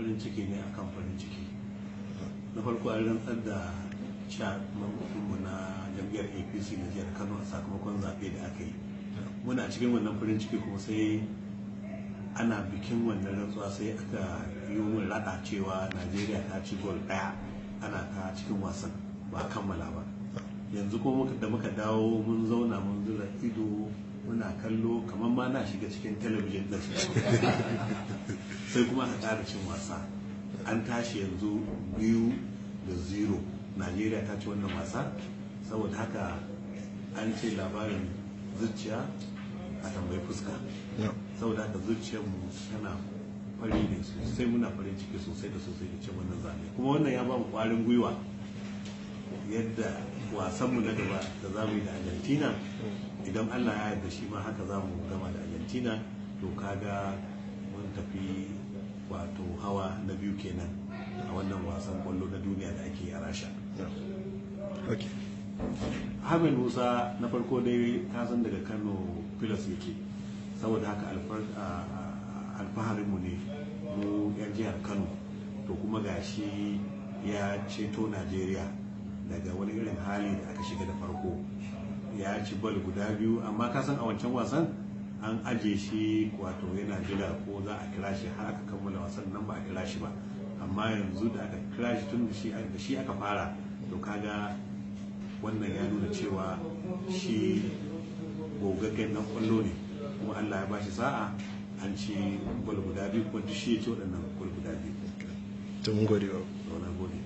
farin ciki ne akan farin ciki. Na farko an rantsar da mu na jam'iyyar APC na jihar Kano a sakamakon zaɓe da aka yi. Muna cikin wannan farin ciki kuma sai ana bikin wannan rantsuwa sai aka yi mun rada cewa Najeriya ta ci gol ɗaya ana ta cikin wasan ba a kammala ba. Yanzu ko da muka dawo mun zauna mun zura ido muna kallo kamar ma na shiga cikin talabijin ɗin sai kuma aka ƙara cin wasa. An tashi yanzu 2-0 Najeriya ta ci wannan wasa, saboda haka an ce labarin zuciya a tambayi fuska. Saboda haka zuciyarmu tana fari ne sosai, muna farin ciki sosai da sosai da cin wannan zaɓe, kuma wannan ya ba mu ƙwarin gwiwa yadda wasanmu na gaba da za mu yi da Argentina, idan Allah ya yarda shi ma haka za mu gama da Argentina, to kaga mun tafi wato hawa na biyu kenan a wannan wasan kwallo na duniya da ake yi a Rasha. Ahmed Musa na farko dai ka san daga Kano Pilas yake, saboda haka alfaharinmu ne mu 'yan jihar Kano, to kuma gashi ya ceto Najeriya daga wani irin hali da aka shiga da farko. Ya ci bal guda biyu, amma ka san a wancan wasan an aje shi wato yana jira ko za a kira shi har aka kammala wasan nan ba a kira shi ba, amma yanzu da aka kira shi tun da shi aka fara, to kaga wannan ya nuna cewa shi gogaggen dan kwallo ne, kuma Allah ya bashi sa'a an ci gol guda biyu, kuma duk shi ya ci waɗannan gol guda biyu. To mun gode wa. Na gode.